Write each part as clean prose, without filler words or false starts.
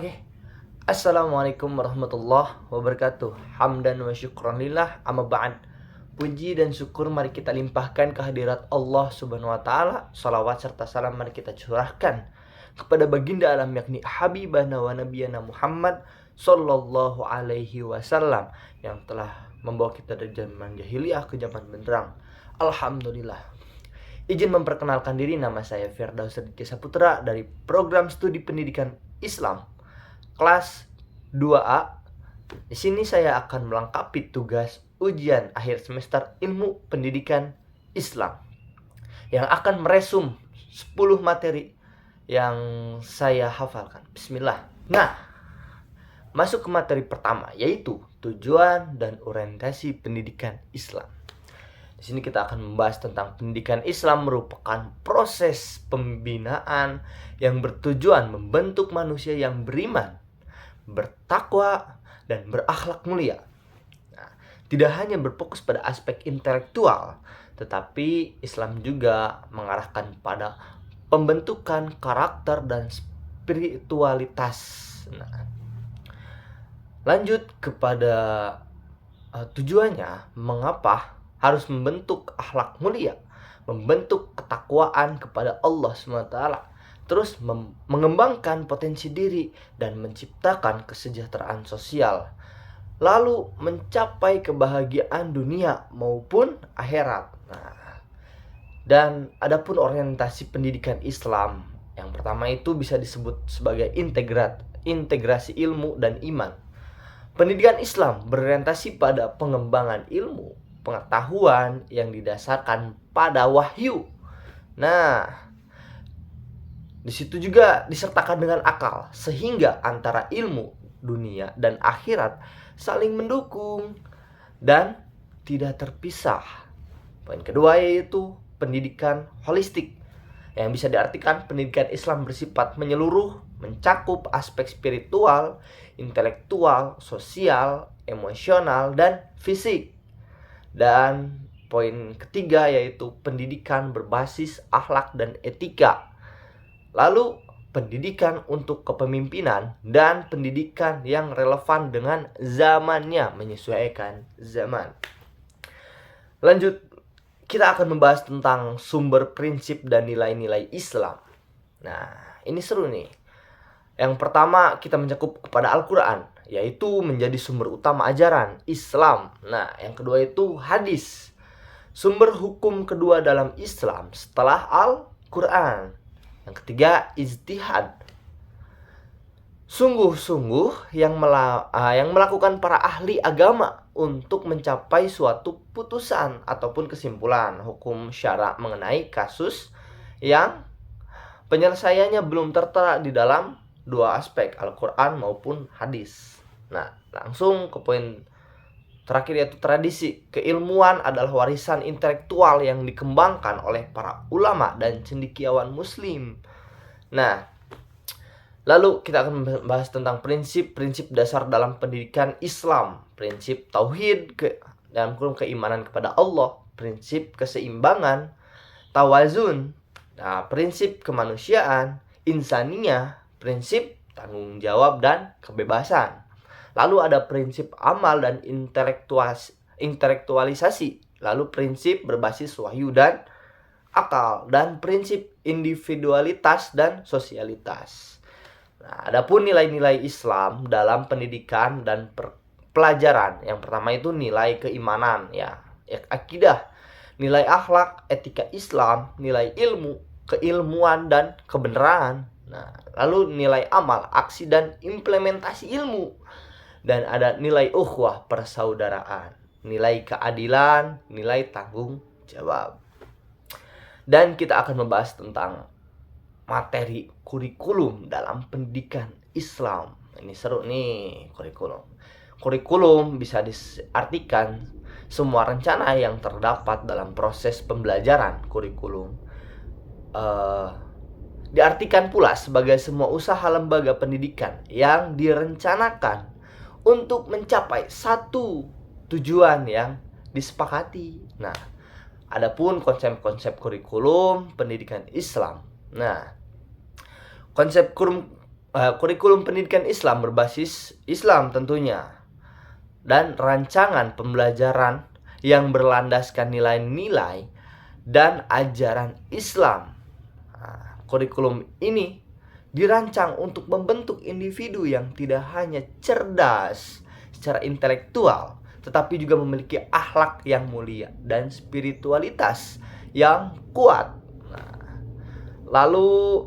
Oke. Assalamualaikum warahmatullahi wabarakatuh. Hamdan wa syukran lillah, amma ba'd. Puji dan syukur mari kita limpahkan kehadirat Allah Subhanahu wa taala. Salawat serta salam mari kita curahkan kepada baginda alam yakni habibana wa nabiyana Muhammad sallallahu alaihi wasallam yang telah membawa kita dari zaman jahiliyah ke zaman benderang. Alhamdulillah. Izin memperkenalkan diri, nama saya Firdaus Sedikit Saputra dari program studi pendidikan Islam kelas 2A. Di sini saya akan melengkapi tugas ujian akhir semester Ilmu Pendidikan Islam yang akan meresum 10 materi yang saya hafalkan. Bismillah. Nah, masuk ke materi pertama, yaitu tujuan dan orientasi pendidikan Islam. Di sini kita akan membahas tentang pendidikan Islam merupakan proses pembinaan yang bertujuan membentuk manusia yang beriman, bertakwa, dan berakhlak mulia. Nah, tidak hanya berfokus pada aspek intelektual, tetapi Islam juga mengarahkan pada pembentukan karakter dan spiritualitas. Nah, lanjut kepada tujuannya, mengapa harus membentuk akhlak mulia, membentuk ketakwaan kepada Allah SWT, terus mengembangkan potensi diri dan menciptakan kesejahteraan sosial, lalu mencapai kebahagiaan dunia maupun akhirat. Nah, dan adapun orientasi pendidikan Islam, yang pertama itu bisa disebut sebagai integrasi ilmu dan iman. Pendidikan Islam berorientasi pada pengembangan ilmu, pengetahuan yang didasarkan pada wahyu. Nah, di situ juga disertakan dengan akal, sehingga antara ilmu dunia dan akhirat saling mendukung dan tidak terpisah. Poin kedua yaitu pendidikan holistik, yang bisa diartikan pendidikan Islam bersifat menyeluruh, mencakup aspek spiritual, intelektual, sosial, emosional, dan fisik. Dan poin ketiga yaitu pendidikan berbasis akhlak dan etika. Lalu pendidikan untuk kepemimpinan dan pendidikan yang relevan dengan zamannya, menyesuaikan zaman. Lanjut, kita akan membahas tentang sumber prinsip dan nilai-nilai Islam. Nah, ini seru nih. Yang pertama kita mencakup kepada Al-Quran, yaitu menjadi sumber utama ajaran Islam. Nah, yang kedua itu hadis, sumber hukum kedua dalam Islam setelah Al-Quran. Yang ketiga ijtihad, sungguh-sungguh yang melakukan para ahli agama untuk mencapai suatu putusan ataupun kesimpulan hukum syara mengenai kasus yang penyelesaiannya belum tertera di dalam dua aspek, Al-Quran maupun hadis. Nah, langsung ke poin terakhir yaitu tradisi. Keilmuan adalah warisan intelektual yang dikembangkan oleh para ulama dan cendekiawan muslim. Nah, lalu kita akan membahas tentang prinsip-prinsip dasar dalam pendidikan Islam. Prinsip tauhid, dalam kurung keimanan kepada Allah, prinsip keseimbangan, tawazun, nah, prinsip kemanusiaan, insaniyah, prinsip tanggung jawab dan kebebasan. Lalu ada prinsip amal dan intelektualisasi. Lalu prinsip berbasis wahyu dan akal, dan prinsip individualitas dan sosialitas. Nah, adapun nilai-nilai Islam dalam pendidikan dan pelajaran, yang pertama itu nilai keimanan, ya akidah, nilai akhlak, etika Islam, nilai ilmu, keilmuan dan kebenaran. Nah, lalu nilai amal, aksi dan implementasi ilmu. Dan ada nilai ukhuwah, persaudaraan, nilai keadilan, nilai tanggung jawab. Dan kita akan membahas tentang materi kurikulum dalam pendidikan Islam. Ini seru nih, kurikulum. Kurikulum bisa diartikan semua rencana yang terdapat dalam proses pembelajaran. Kurikulum diartikan pula sebagai semua usaha lembaga pendidikan yang direncanakan untuk mencapai satu tujuan yang disepakati. Nah, adapun konsep-konsep kurikulum pendidikan Islam. Nah, konsep kurikulum pendidikan Islam berbasis Islam tentunya, dan rancangan pembelajaran yang berlandaskan nilai-nilai dan ajaran Islam. Kurikulum ini dirancang untuk membentuk individu yang tidak hanya cerdas secara intelektual, tetapi juga memiliki akhlak yang mulia dan spiritualitas yang kuat. Lalu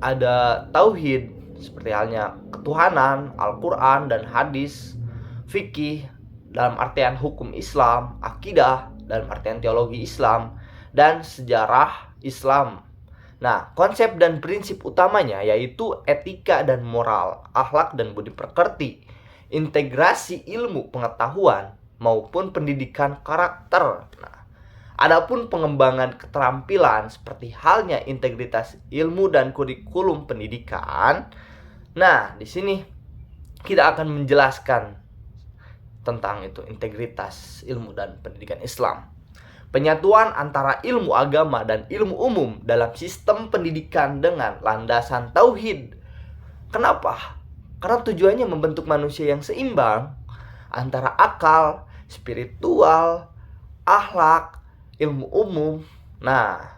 ada tauhid, seperti halnya ketuhanan, Al-Quran dan hadis, fikih dalam artian hukum Islam, akidah dalam artian teologi Islam, dan sejarah Islam. Nah, konsep dan prinsip utamanya yaitu etika dan moral, akhlak dan budi pekerti, integrasi ilmu pengetahuan maupun pendidikan karakter. Nah, adapun pengembangan keterampilan seperti halnya integritas ilmu dan kurikulum pendidikan. Nah, di sini kita akan menjelaskan tentang itu, integritas ilmu dan pendidikan Islam. Penyatuan antara ilmu agama dan ilmu umum dalam sistem pendidikan dengan landasan tauhid. Kenapa? Karena tujuannya membentuk manusia yang seimbang antara akal, spiritual, akhlak, ilmu umum. Nah,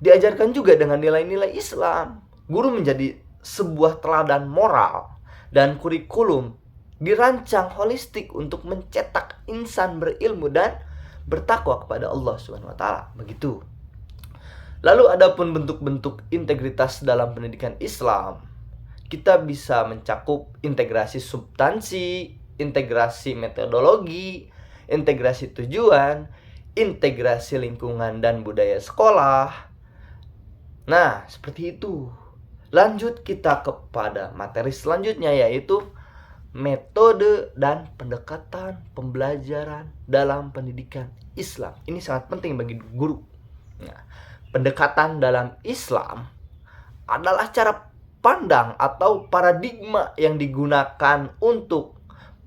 diajarkan juga dengan nilai-nilai Islam. Guru menjadi sebuah teladan moral, dan kurikulum dirancang holistik untuk mencetak insan berilmu dan bertakwa kepada Allah Subhanahu wa taala. Begitu. Lalu adapun bentuk-bentuk integritas dalam pendidikan Islam, kita bisa mencakup integrasi substansi, integrasi metodologi, integrasi tujuan, integrasi lingkungan dan budaya sekolah. Nah, seperti itu. Lanjut kita kepada materi selanjutnya, yaitu metode dan pendekatan pembelajaran dalam pendidikan Islam. Ini sangat penting bagi guru. Nah, pendekatan dalam Islam adalah cara pandang atau paradigma yang digunakan untuk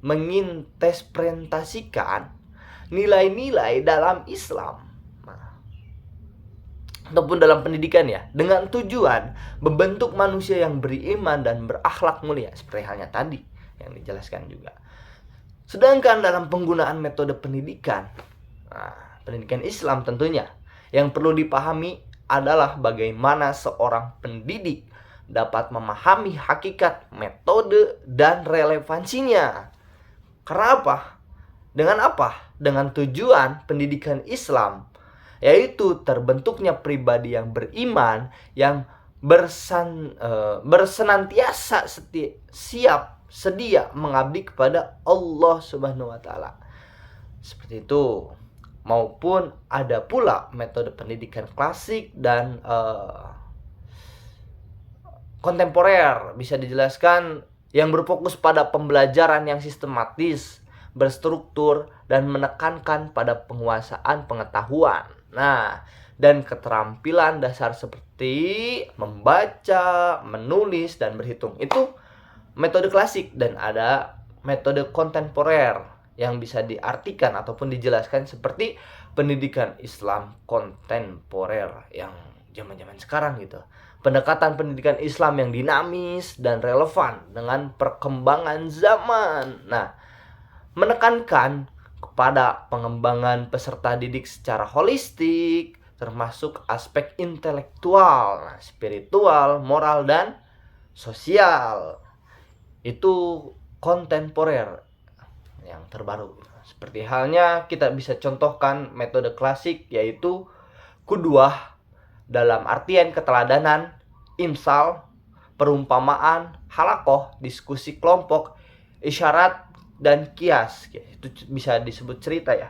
menginterpretasikan nilai-nilai dalam Islam, ataupun dalam pendidikan ya, dengan tujuan membentuk manusia yang beriman dan berakhlak mulia, seperti halnya tadi yang dijelaskan juga. Sedangkan dalam penggunaan metode pendidikan, pendidikan Islam tentunya, yang perlu dipahami adalah bagaimana seorang pendidik dapat memahami hakikat metode dan relevansinya. Karena apa? Dengan apa? Dengan tujuan pendidikan Islam, yaitu terbentuknya pribadi yang beriman, yang bersenantiasa sedia mengabdi kepada Allah Subhanahu wa taala. Seperti itu. Maupun ada pula metode pendidikan klasik dan kontemporer, bisa dijelaskan, yang berfokus pada pembelajaran yang sistematis, berstruktur, dan menekankan pada penguasaan pengetahuan. Nah, dan keterampilan dasar seperti membaca, menulis, dan berhitung. Itu metode klasik. Dan ada metode kontemporer yang bisa diartikan ataupun dijelaskan seperti pendidikan Islam kontemporer yang zaman-zaman sekarang gitu. Pendekatan pendidikan Islam yang dinamis dan relevan dengan perkembangan zaman. Nah, menekankan kepada pengembangan peserta didik secara holistik, termasuk aspek intelektual, spiritual, moral, dan sosial. Itu kontemporer yang terbaru. Seperti halnya kita bisa contohkan metode klasik, yaitu qudwah dalam artian keteladanan, imsal, perumpamaan, halakoh, diskusi kelompok, isyarat, dan kias. Itu bisa disebut cerita ya.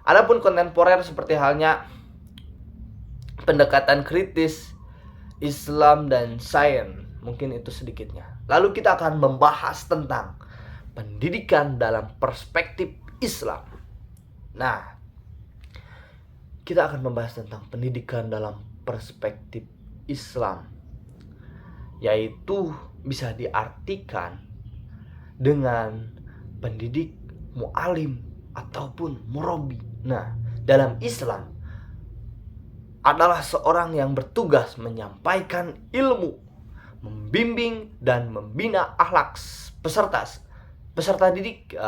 Adapun kontemporer seperti halnya pendekatan kritis, Islam, dan sains. Mungkin itu sedikitnya. Lalu kita akan membahas tentang pendidikan dalam perspektif Islam. Nah, kita akan membahas tentang pendidikan dalam perspektif Islam, yaitu bisa diartikan dengan pendidik, mu'alim, ataupun murabi. Nah, dalam Islam adalah seorang yang bertugas menyampaikan ilmu, membimbing dan membina akhlak peserta didik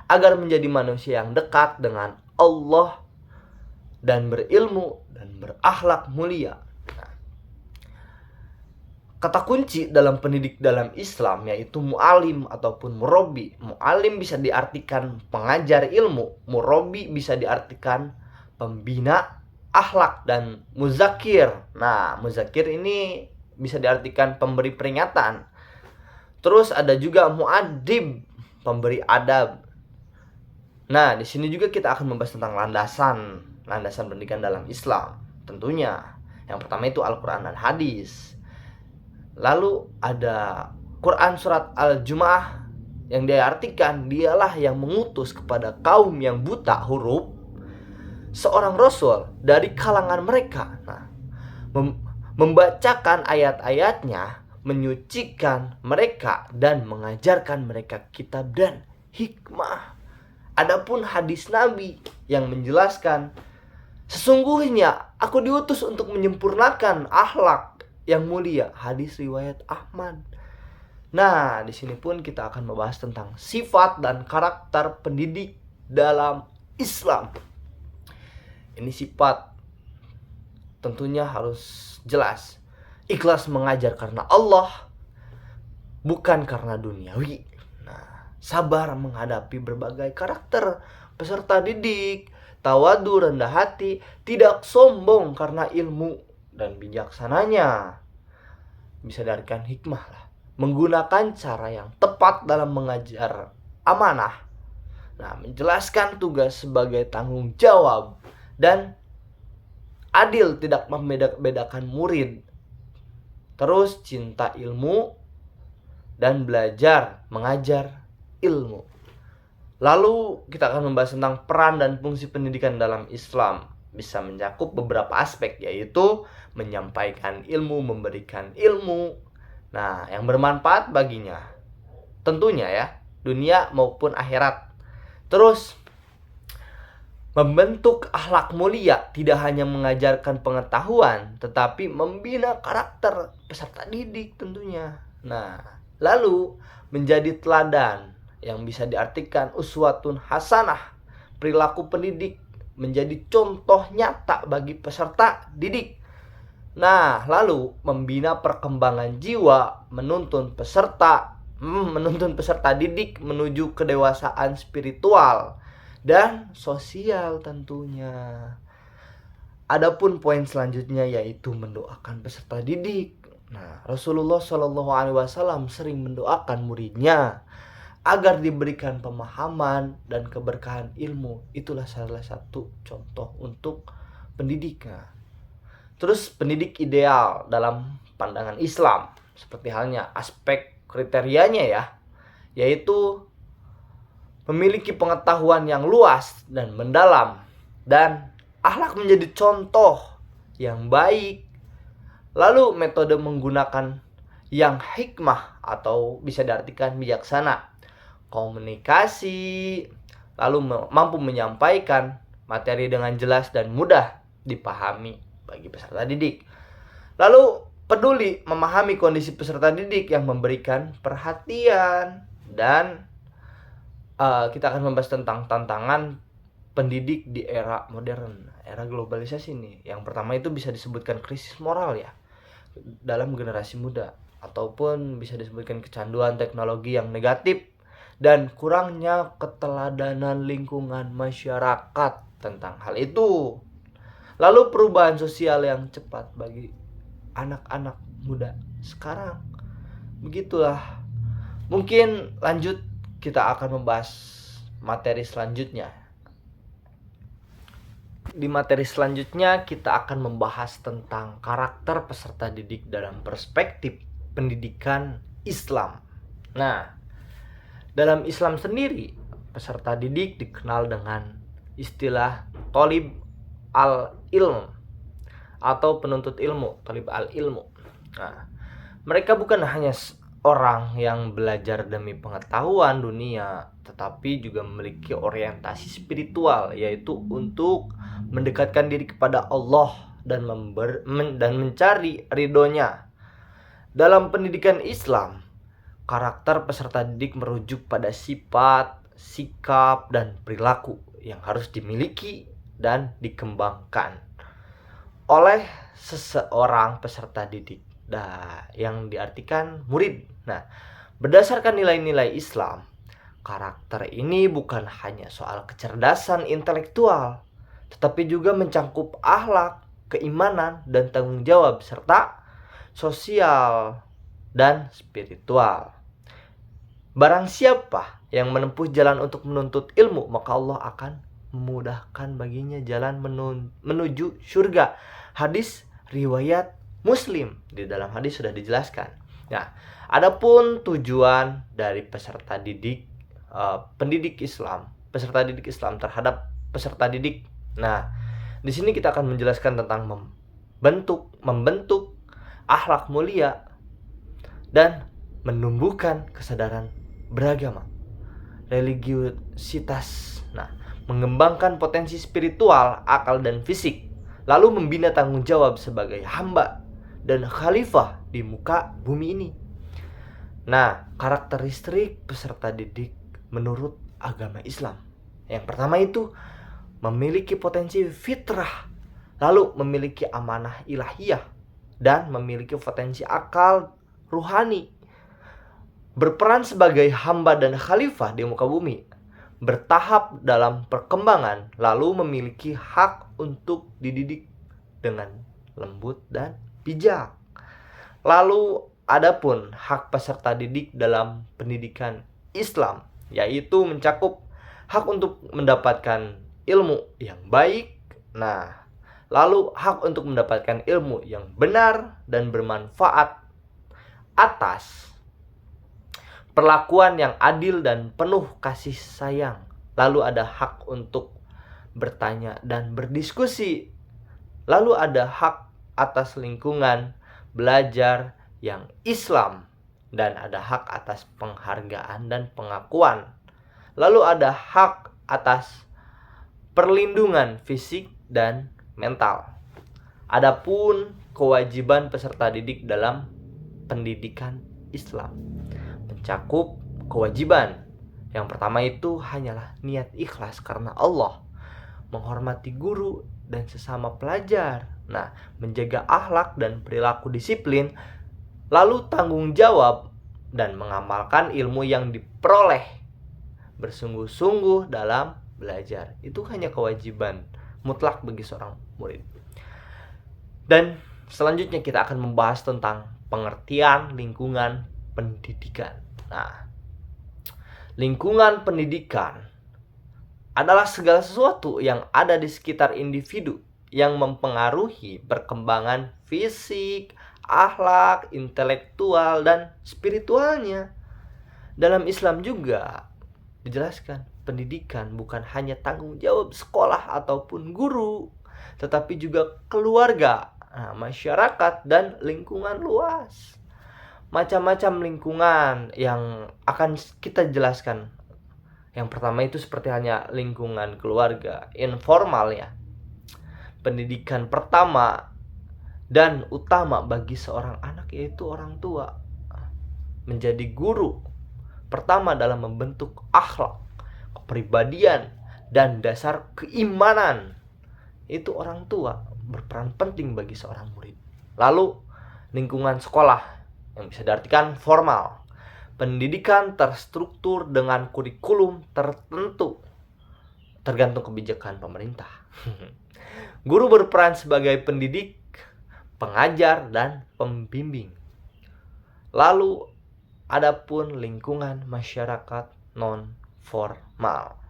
agar menjadi manusia yang dekat dengan Allah dan berilmu dan berakhlak mulia. Kata kunci dalam pendidik dalam Islam yaitu mu'alim ataupun murabbi. Mu'alim bisa diartikan pengajar ilmu, murabbi bisa diartikan pembina akhlak, dan muzakir. Nah, muzakir ini bisa diartikan pemberi peringatan. Terus ada juga mu'adib, pemberi adab. Nah, di sini juga kita akan membahas tentang landasan pendidikan dalam Islam. Tentunya yang pertama itu Al-Quran dan hadis. Lalu ada Quran surat Al-Jumu'ah yang diartikan dialah yang mengutus kepada kaum yang buta huruf seorang rasul dari kalangan mereka. Nah, membacakan ayat-ayatnya, menyucikan mereka dan mengajarkan mereka kitab dan hikmah. Adapun hadis Nabi yang menjelaskan, sesungguhnya aku diutus untuk menyempurnakan akhlak yang mulia. Hadis riwayat Ahmad. Nah, di sini pun kita akan membahas tentang sifat dan karakter pendidik dalam Islam. Ini sifat tentunya harus jelas. Ikhlas mengajar karena Allah, bukan karena duniawi. Nah, sabar menghadapi berbagai karakter peserta didik, tawadu, rendah hati, tidak sombong karena ilmu dan bijaksananya. Bisa diartikan hikmah lah. Menggunakan cara yang tepat dalam mengajar, amanah. Nah, menjelaskan tugas sebagai tanggung jawab dan adil, tidak membeda-bedakan murid. Terus cinta ilmu dan belajar mengajar ilmu. Lalu kita akan membahas tentang peran dan fungsi pendidikan dalam Islam. Bisa mencakup beberapa aspek, yaitu menyampaikan ilmu, memberikan ilmu, nah, yang bermanfaat baginya, tentunya ya, dunia maupun akhirat. Terus membentuk akhlak mulia, tidak hanya mengajarkan pengetahuan, tetapi membina karakter peserta didik tentunya. Nah, lalu menjadi teladan, yang bisa diartikan uswatun hasanah, perilaku pendidik menjadi contoh nyata bagi peserta didik. Nah, lalu membina perkembangan jiwa, menuntun peserta didik menuju kedewasaan spiritual dan sosial tentunya. Adapun poin selanjutnya yaitu mendoakan peserta didik. Nah, Rasulullah SAW sering mendoakan muridnya agar diberikan pemahaman dan keberkahan ilmu. Itulah salah satu contoh untuk pendidikan. Terus pendidik ideal dalam pandangan Islam, seperti halnya aspek kriterianya ya, yaitu memiliki pengetahuan yang luas dan mendalam, dan akhlak menjadi contoh yang baik. Lalu metode menggunakan yang hikmah atau bisa diartikan bijaksana, komunikasi, lalu mampu menyampaikan materi dengan jelas dan mudah dipahami bagi peserta didik. Lalu peduli memahami kondisi peserta didik yang memberikan perhatian. Dan kita akan membahas tentang tantangan pendidik di era modern, era globalisasi nih. Yang pertama itu bisa disebutkan krisis moral ya dalam generasi muda, ataupun bisa disebutkan kecanduan teknologi yang negatif dan kurangnya keteladanan lingkungan masyarakat tentang hal itu. Lalu perubahan sosial yang cepat bagi anak-anak muda sekarang. Begitulah. Mungkin lanjut kita akan membahas materi selanjutnya. Di materi selanjutnya kita akan membahas tentang karakter peserta didik dalam perspektif pendidikan Islam. Nah, dalam Islam sendiri, peserta didik dikenal dengan istilah thalib al-ilm atau penuntut ilmu, thalib al-ilmu. Nah, mereka bukan hanya orang yang belajar demi pengetahuan dunia, tetapi juga memiliki orientasi spiritual, yaitu untuk mendekatkan diri kepada Allah dan mencari ridhonya. Dalam pendidikan Islam, karakter peserta didik merujuk pada sifat, sikap, dan perilaku yang harus dimiliki dan dikembangkan oleh seseorang peserta didik. Nah, yang diartikan murid. Nah, berdasarkan nilai-nilai Islam, karakter ini bukan hanya soal kecerdasan intelektual, tetapi juga mencangkup akhlak, keimanan, dan tanggung jawab serta sosial dan spiritual. Barang siapa yang menempuh jalan untuk menuntut ilmu, maka Allah akan memudahkan baginya jalan menuju surga. Hadis riwayat Muslim. Di dalam hadis sudah dijelaskan. Nah, adapun tujuan dari peserta didik, pendidik Islam, peserta didik Islam terhadap peserta didik. Nah, di sini kita akan menjelaskan tentang membentuk akhlak mulia dan menumbuhkan kesadaran beragama, religiusitas. Nah, mengembangkan potensi spiritual, akal, dan fisik, lalu membina tanggung jawab sebagai hamba dan khalifah di muka bumi ini. Nah, karakteristik peserta didik menurut agama Islam. Yang pertama itu memiliki potensi fitrah, lalu memiliki amanah ilahiyah, dan memiliki potensi akal ruhani. Berperan sebagai hamba dan khalifah di muka bumi, bertahap dalam perkembangan, lalu memiliki hak untuk dididik dengan lembut dan bijak. Lalu adapun hak peserta didik dalam pendidikan Islam, yaitu mencakup hak untuk mendapatkan ilmu yang baik, nah, lalu hak untuk mendapatkan ilmu yang benar dan bermanfaat atas perlakuan yang adil dan penuh kasih sayang. Lalu ada hak untuk bertanya dan berdiskusi. Lalu ada hak atas lingkungan belajar yang Islam, dan ada hak atas penghargaan dan pengakuan. Lalu ada hak atas perlindungan fisik dan mental. Adapun kewajiban peserta didik dalam pendidikan Islam mencakup kewajiban. Yang pertama itu hanyalah niat ikhlas karena Allah, menghormati guru dan sesama pelajar, nah, menjaga akhlak dan perilaku disiplin, lalu tanggung jawab dan mengamalkan ilmu yang diperoleh, bersungguh-sungguh dalam belajar. Itu hanya kewajiban mutlak bagi seorang murid. Dan selanjutnya kita akan membahas tentang pengertian lingkungan pendidikan. Nah, lingkungan pendidikan adalah segala sesuatu yang ada di sekitar individu yang mempengaruhi perkembangan fisik, akhlak, intelektual, dan spiritualnya. Dalam Islam juga dijelaskan, pendidikan bukan hanya tanggung jawab sekolah ataupun guru, tetapi juga keluarga, masyarakat, dan lingkungan luas. Macam-macam lingkungan yang akan kita jelaskan. Yang pertama itu seperti hanya lingkungan keluarga, informal ya. Pendidikan pertama dan utama bagi seorang anak yaitu orang tua. Menjadi guru pertama dalam membentuk akhlak, kepribadian, dan dasar keimanan. Itu orang tua berperan penting bagi seorang murid. Lalu lingkungan sekolah yang bisa diartikan formal. Pendidikan terstruktur dengan kurikulum tertentu, tergantung kebijakan pemerintah. Guru berperan sebagai pendidik, pengajar, dan pembimbing. Lalu adapun lingkungan masyarakat non-formal.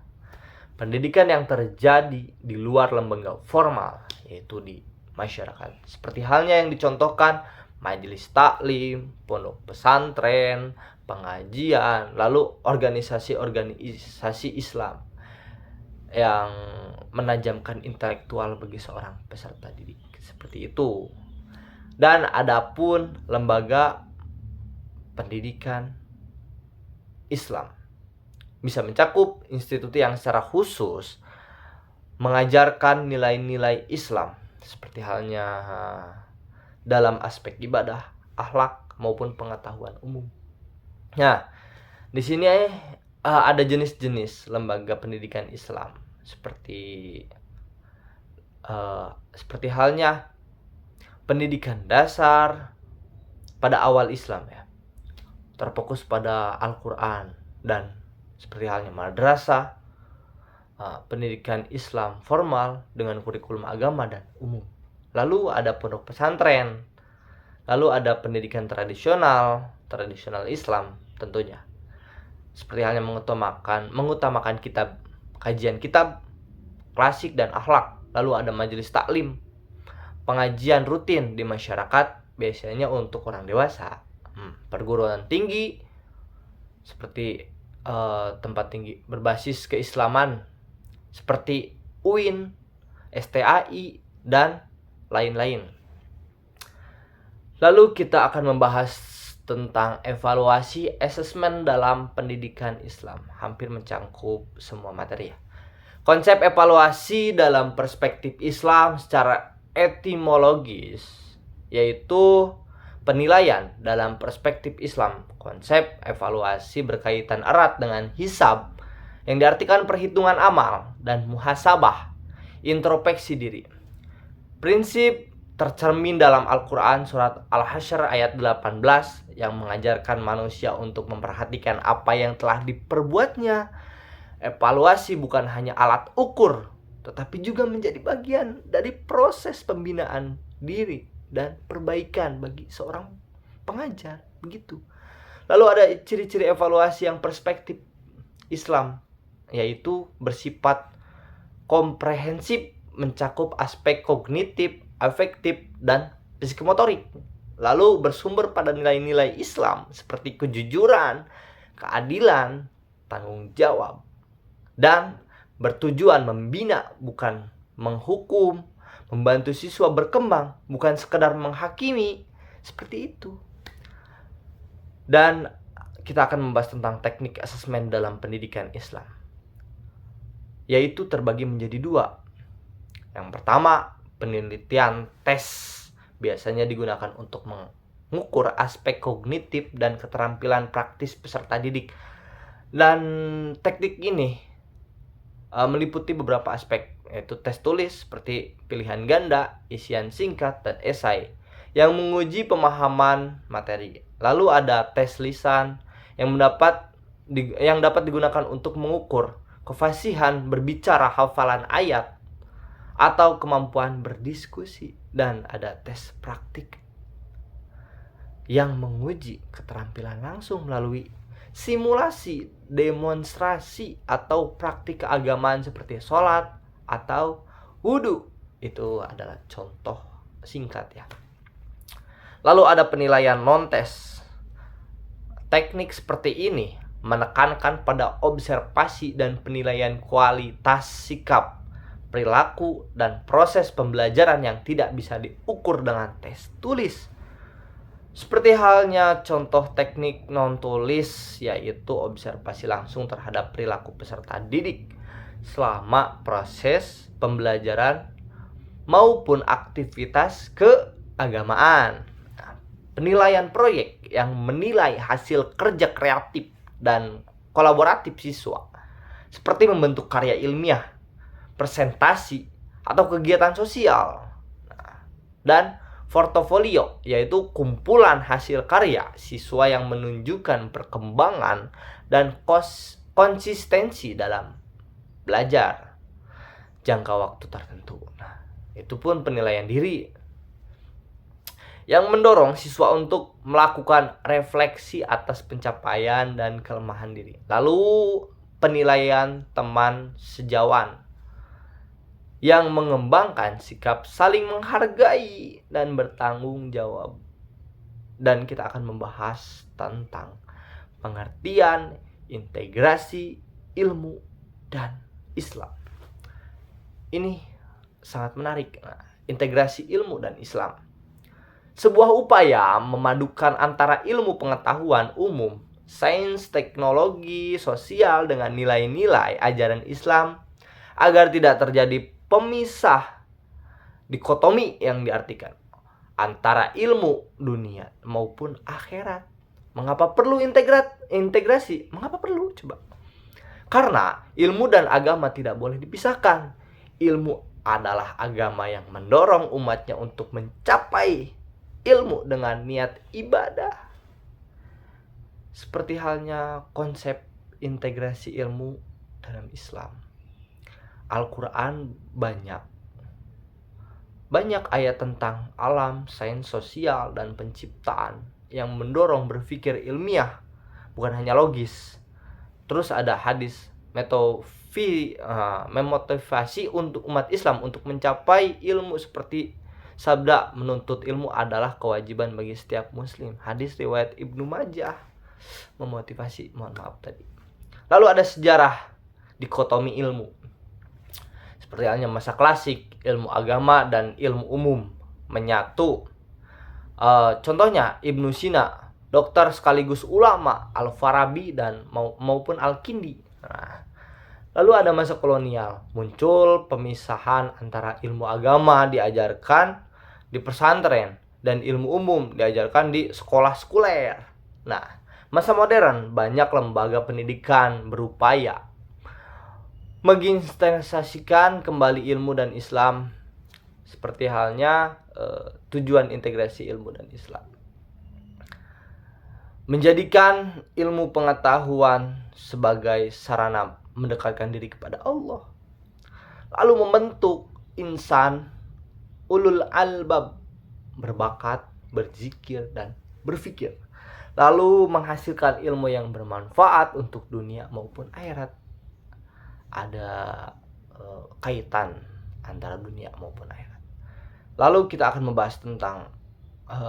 Pendidikan yang terjadi di luar lembaga formal, yaitu di masyarakat. Seperti halnya yang dicontohkan majelis taklim, pondok pesantren, pengajian, lalu organisasi-organisasi Islam yang menajamkan intelektual bagi seorang peserta didik. Seperti itu. Dan adapun lembaga pendidikan Islam bisa mencakup institusi yang secara khusus mengajarkan nilai-nilai Islam, seperti halnya dalam aspek ibadah, akhlak, maupun pengetahuan umum. Nah, di sini ada jenis-jenis lembaga pendidikan Islam seperti halnya pendidikan dasar pada awal Islam ya, terfokus pada Al-Quran, dan seperti halnya madrasah, pendidikan Islam formal dengan kurikulum agama dan umum. Lalu ada pondok pesantren, lalu ada pendidikan tradisional Islam tentunya, seperti halnya mengutamakan kitab, kajian kitab klasik dan akhlak. Lalu ada majelis taklim, pengajian rutin di masyarakat biasanya untuk orang dewasa. Perguruan tinggi seperti tempat tinggi berbasis keislaman seperti UIN, STAI, dan lain-lain. Lalu kita akan membahas tentang evaluasi asesmen dalam pendidikan Islam, hampir mencangkup semua materi. Konsep evaluasi dalam perspektif Islam secara etimologis yaitu penilaian dalam perspektif Islam. Konsep evaluasi berkaitan erat dengan hisab, yang diartikan perhitungan amal, dan muhasabah, introspeksi diri. Prinsip tercermin dalam Al-Quran surat Al-Hasyr ayat 18 yang mengajarkan manusia untuk memperhatikan apa yang telah diperbuatnya. Evaluasi bukan hanya alat ukur, tetapi juga menjadi bagian dari proses pembinaan diri dan perbaikan bagi seorang pengajar. Begitu. Lalu ada ciri-ciri evaluasi yang perspektif Islam, yaitu bersifat komprehensif, mencakup aspek kognitif, afektif, dan psikomotorik. Lalu bersumber pada nilai-nilai Islam seperti kejujuran, keadilan, tanggung jawab, dan bertujuan membina bukan menghukum, membantu siswa berkembang bukan sekedar menghakimi, seperti itu. Dan kita akan membahas tentang teknik asesmen dalam pendidikan Islam, yaitu terbagi menjadi dua. Yang pertama, penelitian tes biasanya digunakan untuk mengukur aspek kognitif dan keterampilan praktis peserta didik. Dan teknik ini meliputi beberapa aspek, yaitu tes tulis seperti pilihan ganda, isian singkat, dan esai yang menguji pemahaman materi. Lalu ada tes lisan yang dapat digunakan untuk mengukur kefasihan berbicara, hafalan ayat, atau kemampuan berdiskusi. Dan ada tes praktik yang menguji keterampilan langsung melalui simulasi, demonstrasi, atau praktik keagamaan seperti sholat atau wudhu. Itu adalah contoh singkat ya. Lalu ada penilaian non-tes. Teknik seperti ini menekankan pada observasi dan penilaian kualitas sikap, perilaku, dan proses pembelajaran yang tidak bisa diukur dengan tes tulis. Seperti halnya contoh teknik non-tulis, yaitu observasi langsung terhadap perilaku peserta didik selama proses pembelajaran maupun aktivitas keagamaan. Penilaian proyek yang menilai hasil kerja kreatif dan kolaboratif siswa, seperti membentuk karya ilmiah, presentasi, atau kegiatan sosial. Dan portofolio, yaitu kumpulan hasil karya siswa yang menunjukkan perkembangan dan konsistensi dalam belajar jangka waktu tertentu. Itu pun penilaian diri yang mendorong siswa untuk melakukan refleksi atas pencapaian dan kelemahan diri. Lalu penilaian teman sejawat yang mengembangkan sikap saling menghargai dan bertanggung jawab. Dan kita akan membahas tentang pengertian integrasi ilmu dan Islam. Ini sangat menarik. Integrasi ilmu dan Islam, sebuah upaya memadukan antara ilmu pengetahuan umum, sains, teknologi, sosial dengan nilai-nilai ajaran Islam agar tidak terjadi pemisah dikotomi yang diartikan antara ilmu dunia maupun akhirat. Mengapa perlu integrasi? Mengapa perlu? Coba. Karena ilmu dan agama tidak boleh dipisahkan. Ilmu adalah agama yang mendorong umatnya untuk mencapai ilmu dengan niat ibadah. Seperti halnya konsep integrasi ilmu dalam Islam. Al-Quran banyak ayat tentang alam, sains sosial, dan penciptaan yang mendorong berpikir ilmiah, bukan hanya logis. Terus ada hadis memotivasi untuk umat Islam untuk mencapai ilmu seperti sabda, menuntut ilmu adalah kewajiban bagi setiap muslim. Hadis riwayat Ibnu Majah. Memotivasi, mohon maaf tadi. Lalu ada sejarah dikotomi ilmu. Seperti halnya masa klasik, ilmu agama dan ilmu umum menyatu. Contohnya Ibnu Sina, dokter sekaligus ulama, Al-Farabi dan maupun Al-Kindi. Nah, lalu ada masa kolonial, muncul pemisahan antara ilmu agama diajarkan di pesantren dan ilmu umum diajarkan di sekolah sekuler. Nah, masa modern, banyak lembaga pendidikan berupaya mengintegrasikan kembali ilmu dan Islam, seperti halnya tujuan integrasi ilmu dan Islam. Menjadikan ilmu pengetahuan sebagai sarana mendekatkan diri kepada Allah. Lalu membentuk insan ulul albab, berbakat, berzikir, dan berpikir. Lalu menghasilkan ilmu yang bermanfaat untuk dunia maupun akhirat. Ada kaitan antara dunia maupun akhirat. Lalu kita akan membahas tentang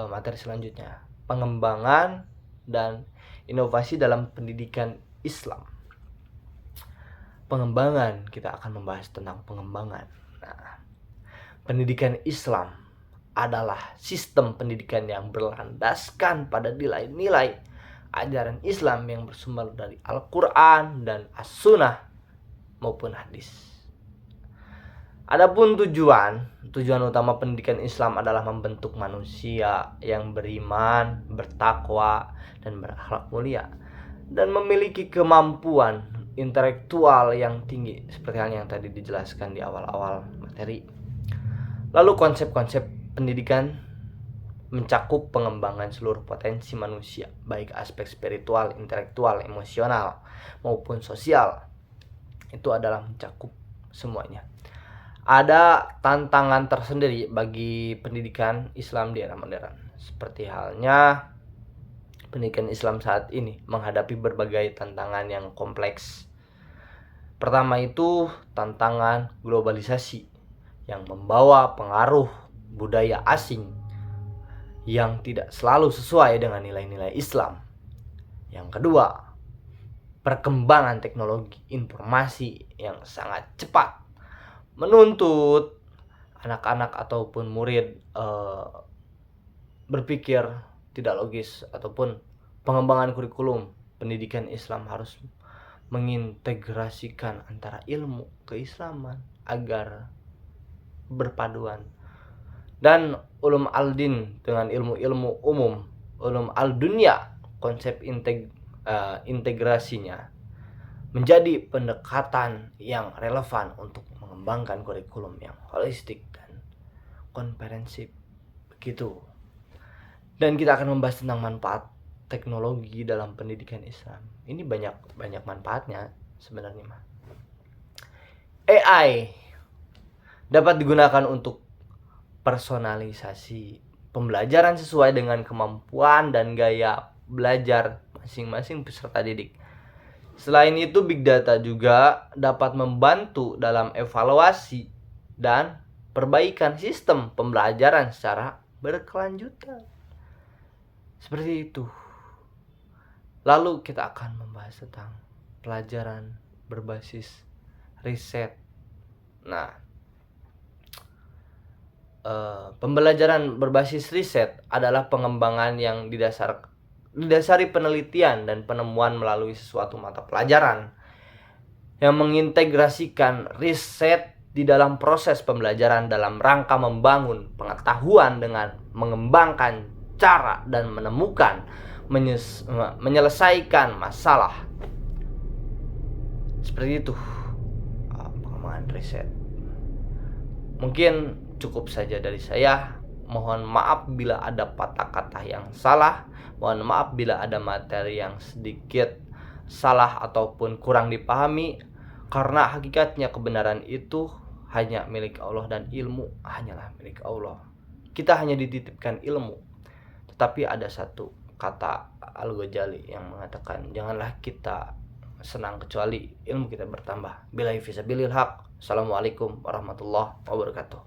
materi selanjutnya, pengembangan dan inovasi dalam pendidikan Islam. Pengembangan, kita akan membahas tentang pengembangan. Nah, pendidikan Islam adalah sistem pendidikan yang berlandaskan pada nilai-nilai ajaran Islam yang bersumber dari Al-Quran dan As-Sunnah maupun hadis. Adapun tujuan utama pendidikan Islam adalah membentuk manusia yang beriman, bertakwa, dan berakhlak mulia, dan memiliki kemampuan intelektual yang tinggi, seperti halnya yang tadi dijelaskan di awal-awal materi. Lalu konsep-konsep pendidikan mencakup pengembangan seluruh potensi manusia, baik aspek spiritual, intelektual, emosional, maupun sosial. Itu adalah mencakup semuanya. Ada tantangan tersendiri bagi pendidikan Islam di era modern, seperti halnya pendidikan Islam saat ini menghadapi berbagai tantangan yang kompleks. Pertama itu tantangan globalisasi yang membawa pengaruh budaya asing yang tidak selalu sesuai dengan nilai-nilai Islam. Yang kedua, perkembangan teknologi informasi yang sangat cepat menuntut anak-anak ataupun murid berpikir tidak logis, ataupun pengembangan kurikulum pendidikan Islam harus mengintegrasikan antara ilmu keislaman agar berpaduan. Dan ulum al-din dengan ilmu-ilmu umum, ulum al-dunya, konsep integrasinya menjadi pendekatan yang relevan untuk mengembangkan kurikulum yang holistik dan komprehensif. Begitu. Dan kita akan membahas tentang manfaat teknologi dalam pendidikan Islam. Ini banyak manfaatnya sebenarnya. AI dapat digunakan untuk personalisasi pembelajaran sesuai dengan kemampuan dan gaya belajar masing-masing peserta didik. Selain itu, Big Data juga dapat membantu dalam evaluasi dan perbaikan sistem pembelajaran secara berkelanjutan. Seperti itu. Lalu kita akan membahas tentang pelajaran berbasis riset. Nah, pembelajaran berbasis riset adalah pengembangan yang didasari penelitian dan penemuan melalui sesuatu mata pelajaran yang mengintegrasikan riset di dalam proses pembelajaran dalam rangka membangun pengetahuan dengan mengembangkan cara dan menemukan menyelesaikan masalah. Seperti itu pengembangan riset. Mungkin cukup saja dari saya. Mohon maaf bila ada patah kata yang salah. Mohon maaf bila ada materi yang sedikit salah ataupun kurang dipahami, karena hakikatnya kebenaran itu hanya milik Allah dan ilmu hanyalah milik Allah. Kita hanya dititipkan ilmu. Tetapi ada satu kata Al-Ghazali yang mengatakan, janganlah kita senang kecuali ilmu kita bertambah. Billahi fisabilil haq. Assalamualaikum warahmatullahi wabarakatuh.